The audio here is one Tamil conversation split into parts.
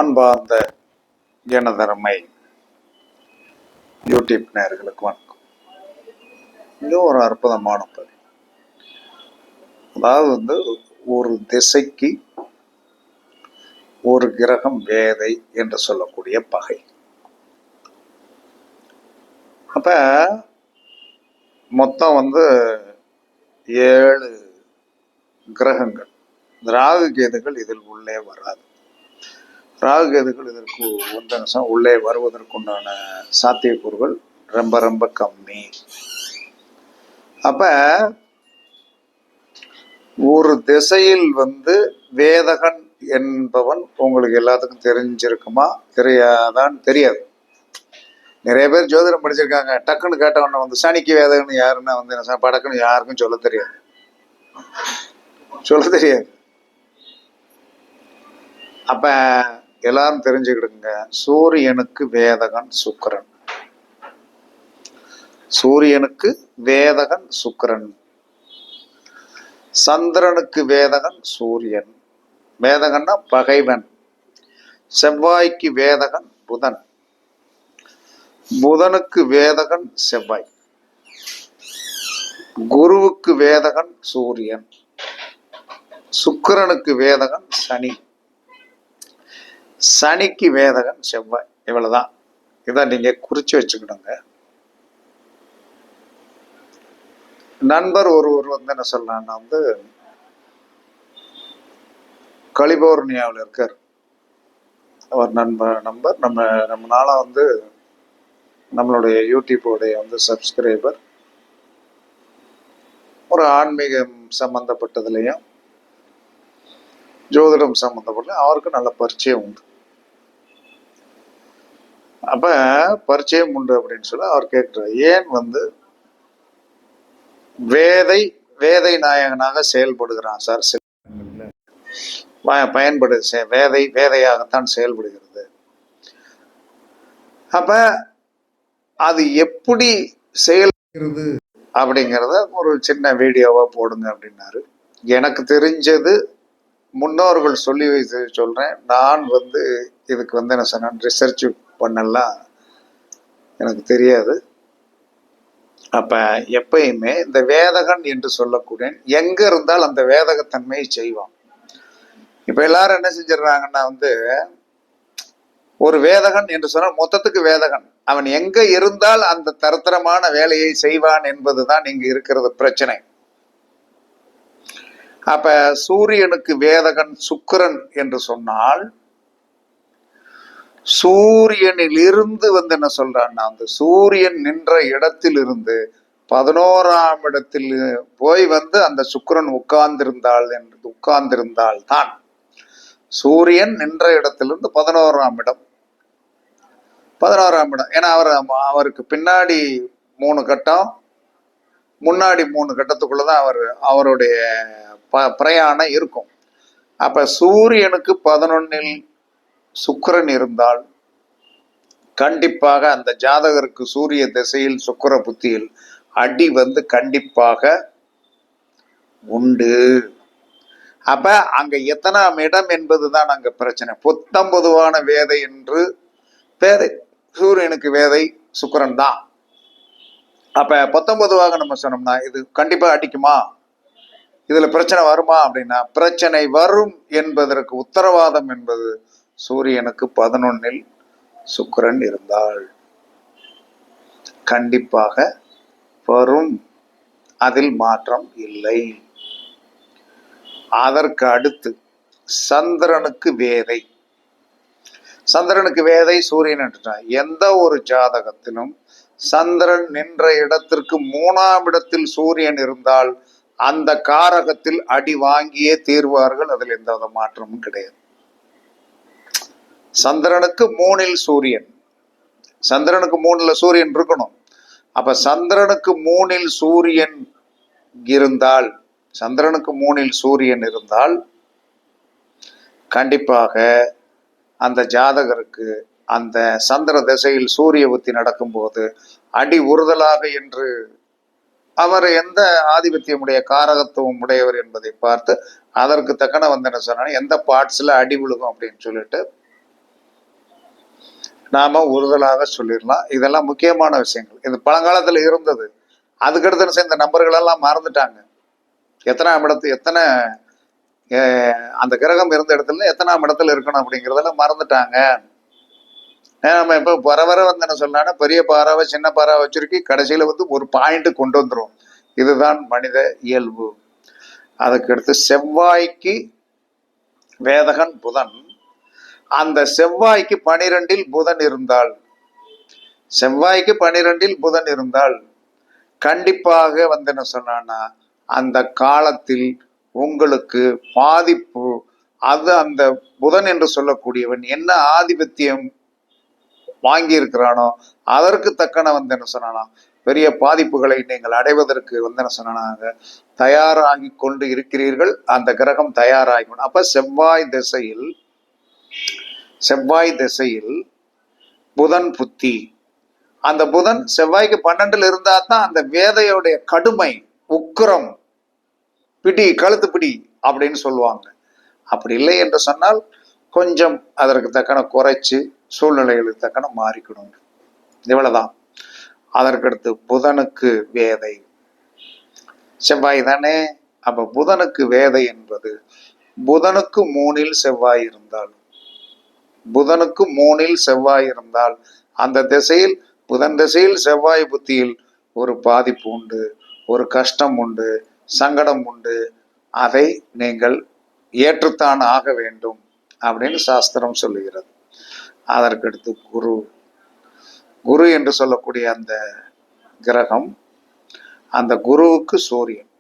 அன்பார்ந்த ஜனதரமை யூடியூப் நேயர்களுக்கு வணக்கம். இங்கே ஒரு அற்புதமான பதிவு. அதாவது ஒரு திசைக்கு ஒரு கிரகம் வேதை என்று சொல்லக்கூடிய பகை. அப்ப மொத்தம் 7 கிரகங்கள். ராகு கேதுகள் இதில் உள்ளே வராது. ராகு கேதுகள் இதற்கு உள்ளே வருவதற்குண்டான சாத்தியக்கூறுகள் ரொம்ப ரொம்ப கம்மி. அப்ப ஒரு திசையில் வேதகன் என்பவன் உங்களுக்கு எல்லாத்துக்கும் தெரிஞ்சிருக்குமா தெரியாதான்னு தெரியாது. நிறைய பேர் ஜோதிடம் படிச்சிருக்காங்க. டக்குன்னு கேட்டவன சனிக்கு வேதகன் யாருன்னா படக்குன்னு யாருக்கும் சொல்ல தெரியாது. அப்ப எல்லாரும் தெரிஞ்சுக்கிடுங்க, சூரியனுக்கு வேதகன் சுக்கிரன். சூரியனுக்கு வேதகன் சுக்கிரன். சந்திரனுக்கு வேதகன் சூரியன். வேதகன்னா பகைவன். செவ்வாய்க்கு வேதகன் புதன். புதனுக்கு வேதகன் செவ்வாய். குருவுக்கு வேதகன் சூரியன். சுக்கிரனுக்கு வேதகன் சனி. சனிக்கு வேதகன் செவ்வாய். இவ்வளவுதான். இதான் நீங்க குறிச்சு வச்சுக்கிடுங்க. நண்பர் ஒருவர் என்ன சொல்லலாம்னா கலிபோர்னியாவில் இருக்கார். அவர் நண்பர் நம்ம நாளா நம்மளுடைய யூடியூபோடைய சப்ஸ்கிரைபர். ஒரு ஆன்மீகம் சம்பந்தப்பட்டதுலையும் ஜோதிடம் சம்பந்தப்பட்ட அவருக்கு நல்ல பரிச்சயம் உண்டு. அப்ப பரிச்சயம் உண்டு அப்படின்னு சொல்லி அவர் கேட்கிறார், ஏன் வேதை நாயகனாக செயல்படுகிறான் சார்? வேதையாகத்தான் செயல்படுகிறது. அப்ப அது எப்படி செயல்படுகிறது அப்படிங்கிறத ஒரு சின்ன வீடியோவா போடுங்க அப்படின்னாரு. எனக்கு தெரிஞ்சது முன்னோர்கள் சொல்லி வைத்து சொல்றேன். நான் இதுக்கு என்ன சொன்னேன், ரிசர்ச் பண்ணலாம், எனக்கு தெரியாது. அப்ப எப்பயுமே இந்த வேதகன் என்று சொல்லக்கூடிய எங்க இருந்தால் அந்த வேதகத்தன்மையை செய்வான். இப்ப எல்லாரும் என்ன செஞ்சிடறாங்கன்னா ஒரு வேதகன் என்று சொன்னால் மொத்தத்துக்கு வேதகன். அவன் எங்க இருந்தால் அந்த தரத்தரமான வேலையை செய்வான் என்பதுதான் இங்கு இருக்கிறது பிரச்சனை. அப்ப சூரியனுக்கு வேதகன் சுக்கிரன் என்று சொன்னால் சூரியனில் இருந்து என்ன சொல்றான்னா சூரியன் நின்ற இடத்தில் இருந்து 11ஆம் இடத்தில் போய் அந்த சுக்கிரன் உட்கார்ந்திருந்தால் தான் சூரியன் நின்ற இடத்திலிருந்து 11ஆம் இடம். ஏன்னா அவருக்கு பின்னாடி 3 கட்டம், முன்னாடி 3 கட்டத்துக்குள்ளதான் அவருடைய பிரயாணம் இருக்கும். அப்ப சூரியனுக்கு 11இல் சுக்கிரன் இருந்தால் கண்டிப்பாக அந்த ஜாதகருக்கு சூரிய திசையில் சுக்கிர புத்தியில் அடி கண்டிப்பாக உண்டு. அப்ப அங்க எத்தனாம் இடம் என்பதுதான் அங்க பிரச்சனை. புத்தம் பொதுவான வேதை என்று வேதை சூரியனுக்கு வேதை சுக்கிரன் தான். அப்ப 19 நம்ம சொன்னோம்னா இது கண்டிப்பா அடிக்குமா, இதுல பிரச்சனை வருமா அப்படின்னா பிரச்சனை வரும் என்பதற்கு உத்தரவாதம் என்பது சூரியனுக்கு 11இல் சுக்கிரன் இருந்தால் கண்டிப்பாக வரும். அதில் மாற்றம் இல்லை. அதற்கு அடுத்து சந்திரனுக்கு வேதை. சந்திரனுக்கு வேதை சூரியன். எந்த ஒரு ஜாதகத்திலும் சந்திரன் நின்ற இடத்திற்கு 3ஆம் இடத்தில் சூரியன் இருந்தால் அந்த காரகத்தில் அடி வாங்கியே தீர்வார்கள். அதில் எந்த மாற்றமும் கிடையாது. சந்திரனுக்கு 3இல் சூரியன். சந்திரனுக்கு 3ல சூரியன் இருக்கணும். அப்ப சந்திரனுக்கு 3இல் சூரியன் இருந்தால் கண்டிப்பாக அந்த ஜாதகருக்கு அந்த சந்திர திசையில் சூரிய புத்தி நடக்கும்போது அடி உறுதலாக என்று அவர் எந்த ஆதிபத்தியமுடைய காரகத்துவம் உடையவர் என்பதை பார்த்து அதற்கு தக்கன என்ன சொன்னா எந்த பார்ட்ஸ்ல அடி விழுகும் அப்படின்னு சொல்லிட்டு நாம உறுதலாக சொல்லிடலாம். இதெல்லாம் முக்கியமான விஷயங்கள். இது பழங்காலத்துல இருந்தது. அதுக்கடுத்து இந்த நம்பர்கள் எல்லாம் மறந்துட்டாங்க. எத்தனாம் இடத்து எத்தனை அந்த கிரகம் இருந்த இடத்துல எத்தனாம் இடத்துல இருக்கணும் அப்படிங்கிறதெல்லாம் மறந்துட்டாங்க. நம்ம இப்ப வர வர வந்து என்ன சொல்லலாம்னா, பெரிய பாறாவை சின்ன பாறாவை வச்சிருக்கி கடைசியில வந்து ஒரு பாயிண்ட் கொண்டு வந்துரும். இதுதான் மனித இயல்பு. அதுக்கடுத்து செவ்வாய்க்கு வேதகன் புதன். அந்த செவ்வாய்க்கு 12 புதன் இருந்தால், செவ்வாய்க்கு 12 புதன் இருந்தால் கண்டிப்பாக வந்து என்ன சொன்னா, அந்த காலத்தில் உங்களுக்கு பாதிப்பு. அது அந்த புதன் என்று சொல்லக்கூடியவன் என்ன ஆதிபத்தியம் வாங்கி இருக்கிறானோ அதற்கு தக்கன வந்து என்ன சொன்னா, பெரிய பாதிப்புகளை நீங்கள் அடைவதற்கு வந்து என்ன சொன்னாங்க, தயாராகி கொண்டு இருக்கிறீர்கள். அந்த கிரகம் தயாராகி. அப்ப செவ்வாய் திசையில் புதன் புத்தி. அந்த புதன் செவ்வாய்க்கு 12 இருந்தா தான் அந்த வேதையுடைய கடுமை, உக்கிரம், பிடி, கழுத்து பிடி அப்படின்னு சொல்லுவாங்க. அப்படி இல்லை என்று சொன்னால் கொஞ்சம் அதற்கு தக்கன குறைச்சு சூழ்நிலைகளுக்கு தக்கன மாறிக்கணும். இவ்வளவுதான். அதற்கடுத்து புதனுக்கு வேதை செவ்வாய் தானே. அப்ப புதனுக்கு வேதை என்பது புதனுக்கு 3 செவ்வாய் இருந்தால், புதனுக்கு 3 செவ்வாய் இருந்தால் அந்த திசையில், புதன் திசையில் செவ்வாய் புத்தியில் ஒரு பாதிப்பு உண்டு, ஒரு கஷ்டம் உண்டு, சங்கடம் உண்டு. அதை நீங்கள் ஏற்றுத்தான் ஆக வேண்டும் அப்படின்னு சாஸ்திரம் சொல்லுகிறது. அதற்கடுத்து குரு என்று சொல்லக்கூடிய அந்த கிரகம், அந்த குருவுக்கு சூரியன்.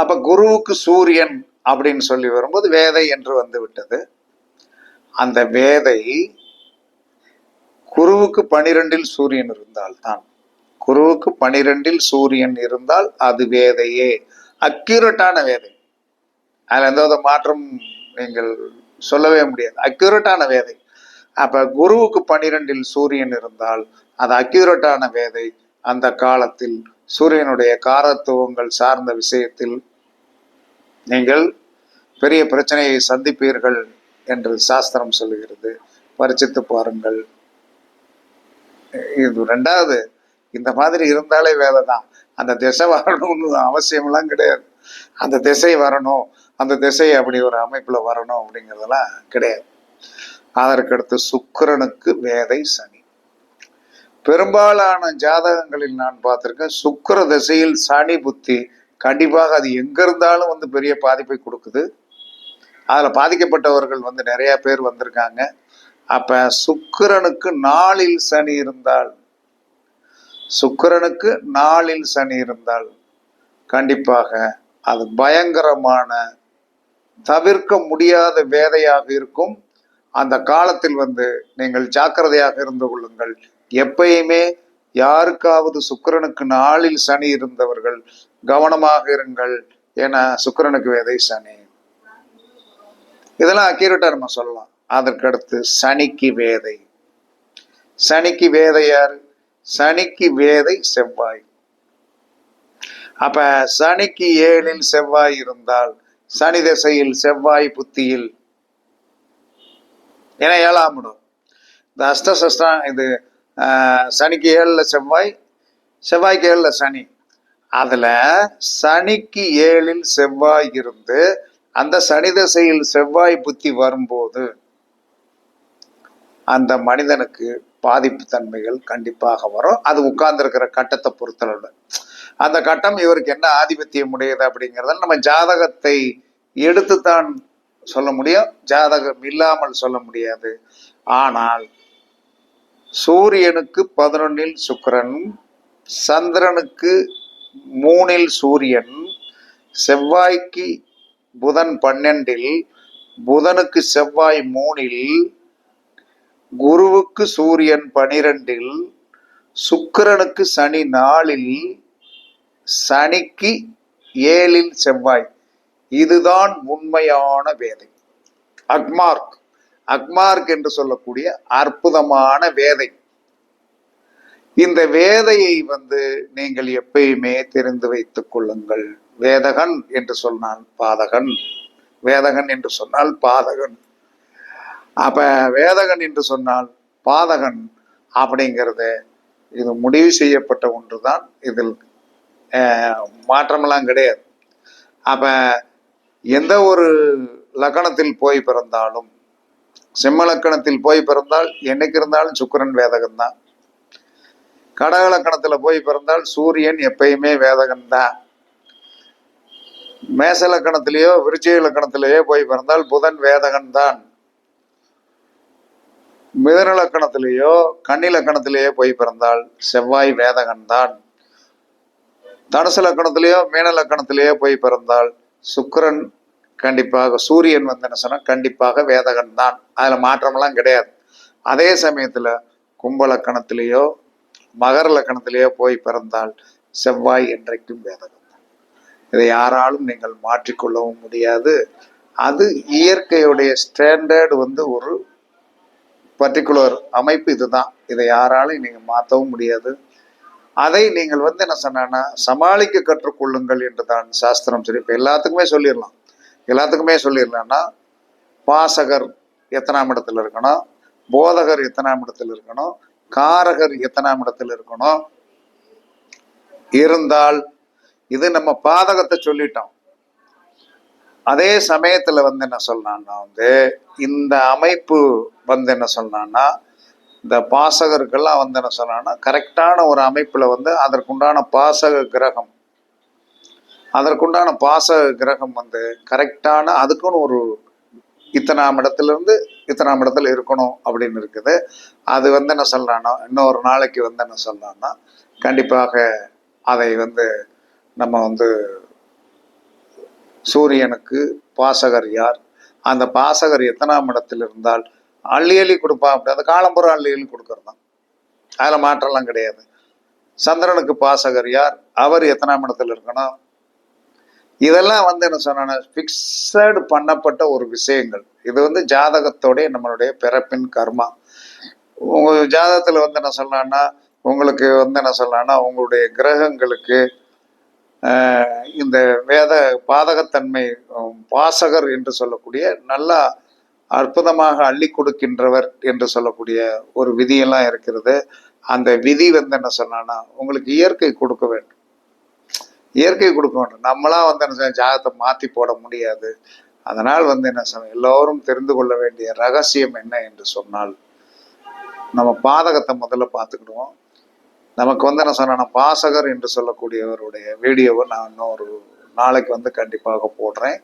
அப்ப குருவுக்கு சூரியன் அப்படின்னு சொல்லி வரும்போது வேதை என்று வந்து விட்டது. அந்த வேதை குருவுக்கு 12 சூரியன் இருந்தால் தான், குருவுக்கு 12 சூரியன் இருந்தால் அது வேதையே, அக்யூரட்டான வேதை. அதுல எந்த மாற்றம் நீங்கள் சொல்லவே முடியாது. அக்யூரட்டான வேதை. அப்ப குருவுக்கு 12 சூரியன் இருந்தால் அது அக்யூரட்டான வேதை. அந்த காலத்தில் சூரியனுடைய காரத்துவங்கள் சார்ந்த விஷயத்தில் நீங்கள் பெரிய பிரச்சனையை சந்திப்பீர்கள் என்று சாஸ்திரம் சொல்லுகிறது. பரிச்சித்து பாருங்கள். இது 2வது. இந்த மாதிரி இருந்தாலே வேலை தான். அந்த திசை வரணும்னு அவசியம்லாம் கிடையாது. அந்த திசை வரணும், அந்த திசை அப்படி ஒரு அமைப்புல வரணும் அப்படிங்கிறதெல்லாம் கிடையாது. அதற்கடுத்து சுக்கிரனுக்கு வேதை சனி. பெரும்பாலான ஜாதகங்களில் நான் பார்த்திருக்கேன், சுக்கிர திசையில் சனி புத்தி கண்டிப்பாக அது எங்க இருந்தாலும் வந்து பெரிய பாதிப்பை கொடுக்குது. அதுல பாதிக்கப்பட்டவர்கள் வந்து நிறைய பேர் வந்திருக்காங்க. அப்ப சுக்கிரனுக்கு 4 சனி இருந்தால், சுக்கிரனுக்கு 4 சனி இருந்தால் கண்டிப்பாக அது பயங்கரமான தவிர்க்க முடியாத வேதையாக இருக்கும். அந்த காலத்தில் வந்து நீங்கள் ஜாக்கிரதையாக இருந்து கொள்ளுங்கள். எப்பயுமே யாருக்காவது சுக்கிரனுக்கு 4 சனி இருந்தவர்கள் கவனமாக இருங்கள். ஏன்னா சுக்கிரனுக்கு வேதை சனி. இதெல்லாம் அக்யூரேட்டா நம்ம சொல்லலாம். அதற்கடுத்து சனிக்கு வேதை. சனிக்கு வேதை யாரு? சனிக்கு வேதை செவ்வாய். அப்ப சனிக்கு 7 செவ்வாய் இருந்தால், சனி திசையில் செவ்வாய் புத்தியில், ஏன்னா 7ஆம் இடம், இந்த அஷ்டசஷ்டம், இது சனிக்கு 7 செவ்வாய், செவ்வாய்க்கு 7 சனி. அதுல சனிக்கு 7 செவ்வாய் இருந்து அந்த சனி திசையில் செவ்வாய் புத்தி வரும்போது அந்த மனிதனுக்கு பாதிப்பு தன்மைகள் கண்டிப்பாக வரும். அது உட்கார்ந்து இருக்கிற கட்டத்தை பொறுத்தளவு. அந்த கட்டம் இவருக்கு என்ன ஆதிபத்தியம் உடையது அப்படிங்கிறத நம்ம ஜாதகத்தை எடுத்துத்தான் சொல்ல முடியும், ஜாதகம் இல்லாமல் சொல்ல முடியாது. ஆனால் சூரியனுக்கு 11 சுக்கிரன், சந்திரனுக்கு 3 சூரியன், செவ்வாய்க்கு புதன் 12, புதனுக்கு செவ்வாய் 3, குருவுக்கு சூரியன் 12, சுக்கிரனுக்கு சனி 4, சனிக்கு 7 செவ்வாய். இதுதான் உண்மையான வேதை. அக்மார்க், அக்மார்க் என்று சொல்லக்கூடிய அற்புதமான வேதை. இந்த வேதையை வந்து நீங்கள் எப்பயுமே தெரிந்து வைத்துக் கொள்ளுங்கள். வேதகன் என்று சொன்னால் பாதகன், வேதகன் என்று சொன்னால் பாதகன். அப்ப வேதகன் என்று சொன்னால் பாதகன் அப்படிங்கிறது இது முடிவு செய்யப்பட்ட ஒன்றுதான். இதில் மாற்றமெல்லாம் கிடையாது. அப்ப எந்த ஒரு லக்கணத்தில் போய் பிறந்தாலும், சிம்ம லக்கணத்தில் போய் பிறந்தால் என்னைக்கு இருந்தாலும் சுக்கிரன் வேதகன் தான். கடக லக்கணத்துல போய் பிறந்தால் சூரியன் எப்பயுமே வேதகன் தான். மேச லக்கணத்திலேயோ விருச்சிக லக்கணத்திலேயோ போய் பிறந்தால் புதன் வேதகன் தான். மிதுன லக்கணத்திலேயோ கன்னி லக்கணத்திலேயோ போய் பிறந்தால் செவ்வாய் வேதகன் தான். தனுசு லக்கணத்திலேயோ மீன லக்கணத்திலேயோ போய் பிறந்தால் சுக்கிரன் கண்டிப்பாக, சூரியன் வந்து என்ன சொன்னா கண்டிப்பாக வேதகன் தான். அதுல மாற்றமெல்லாம் கிடையாது. அதே சமயத்துல கும்ப லக்கணத்திலேயோ மகர லக்கணத்திலேயோ போய் பிறந்தால் செவ்வாய் என்றைக்கும் வேதகன் தான். இதை யாராலும் நீங்கள் மாற்றிக்கொள்ளவும் முடியாது. அது இயற்கையுடைய ஸ்டாண்டர்டு வந்து ஒரு பர்டிகுலர் அமைப்பு இதுதான். இதை யாராலும் நீங்க மாற்றவும் முடியாது. அதை நீங்கள் வந்து என்ன சொன்னா சமாளிக்க கற்றுக்கொள்ளுங்கள் என்றுதான் சாஸ்திரம் சொல்லி. இப்ப எல்லாத்துக்குமே சொல்லிடலாம்னா பாசகர் எத்தனாம் இடத்துல இருக்கணும், போதகர் எத்தனாம் இடத்துல இருக்கணும், காரகர் எத்தனாம் இடத்துல இருக்கணும் இருந்தால், இது நம்ம பாதகத்தை சொல்லிட்டோம். அதே சமயத்துல வந்து என்ன சொல்லலாம்னா வந்து இந்த அமைப்பு வந்து என்ன சொல்லலாம்னா இந்த பாசகருக்கெல்லாம் வந்து என்ன சொல்லலாம்னா கரெக்டான ஒரு அமைப்புல வந்து அதற்குண்டான பாசக கிரகம் வந்து கரெக்டான அதுக்குன்னு ஒரு இத்தனாம் இடத்துல இருந்து இத்தனாம் இடத்துல இருக்கணும் அப்படின்னு இருக்குது. அது வந்து என்ன சொல்லலாம்னா இன்னொரு நாளைக்கு வந்து என்ன சொல்லலாம்னா கண்டிப்பாக அதை வந்து நம்ம வந்து சூரியனுக்கு பாசகர் யார், அந்த பாசகர் எத்தனாம் இடத்தில் இருந்தால் அள்ளி கொடுப்பா, அப்படி அந்த காலம்புறம் அள்ளி கொடுக்கறது தான். அதில் மாற்றம்லாம் கிடையாது. சந்திரனுக்கு பாசகர் யார், அவர் எத்தனாம் இடத்துல இருக்கணும், இதெல்லாம் வந்து என்ன சொன்னா பிக்சடு பண்ணப்பட்ட ஒரு விஷயங்கள். இது வந்து ஜாதகத்தோடைய நம்மளுடைய பிறப்பின் கர்மா. உங்க ஜாதகத்துல வந்து என்ன சொல்லலாம்னா உங்களுக்கு வந்து என்ன சொல்லலாம்னா உங்களுடைய கிரகங்களுக்கு இந்த வேத பாதகத்தன்மை பாசகர் என்று சொல்லக்கூடிய நல்லா அற்புதமாக அள்ளி கொடுக்கின்றவர் என்று சொல்லக்கூடிய ஒரு விதியெல்லாம் இருக்கிறது. அந்த விதி வந்து என்ன சொன்னா உங்களுக்கு இயற்கை கொடுக்க வேண்டும். நம்மளா வந்து என்ன ஜாதகத்தை மாத்தி போட முடியாது. அதனால் வந்து என்ன சொன்ன எல்லோரும் தெரிந்து கொள்ள வேண்டிய ரகசியம் என்ன என்று சொன்னால், நம்ம பாதகத்தை முதல்ல பார்த்துக்கிடுவோம். நமக்கு வந்து என்ன சொன்னா பாசகர் என்று சொல்லக்கூடியவருடைய வீடியோவை நான் இன்னொரு நாளைக்கு வந்து கண்டிப்பாக போடுறேன்.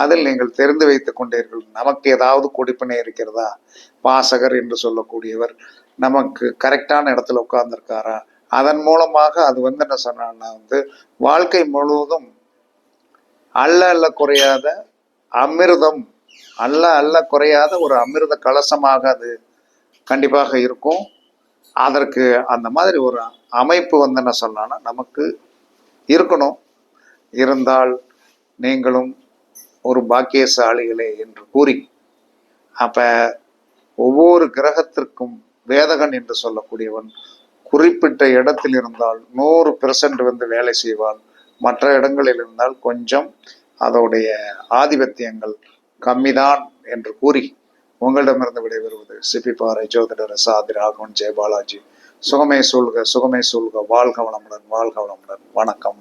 அதில் நீங்கள் தெரிந்து வைத்துக் கொண்டீர்கள். நமக்கு ஏதாவது கொடுப்பினை இருக்கிறதா, பாசகர் என்று சொல்லக்கூடியவர் நமக்கு கரெக்டான இடத்துல உட்கார்ந்துருக்காரா, அதன் மூலமாக அது வந்து என்ன சொன்னா வந்து வாழ்க்கை முழுவதும் அல்ல குறையாத அமிர்தம், அல்ல குறையாத ஒரு அமிர்த கலசமாக அது கண்டிப்பாக இருக்கும். அதற்கு அந்த மாதிரி ஒரு அமைப்பு வந்து என்ன சொல்லலாம்னா நமக்கு இருக்கணும். இருந்தால் நீங்களும் ஒரு பாக்கியசாலிகளே என்று கூறி, அப்ப ஒவ்வொரு கிரகத்திற்கும் வேதகன் என்று சொல்லக்கூடியவன் குறிப்பிட்ட இடத்தில் இருந்தால் 100% வந்து வேலை செய்வான். மற்ற இடங்களில் இருந்தால் கொஞ்சம் அதோடைய ஆதிபத்தியங்கள் கம்மிதான் என்று கூறி உங்களிடமிருந்து விடைபெறுவது சிப்பிப்பாறை ஜோதிடர் சாதி ராகவன் ஜெயபாலாஜி. சுகமே சூழ்க, வாழ்க வளமுடன். வணக்கம்.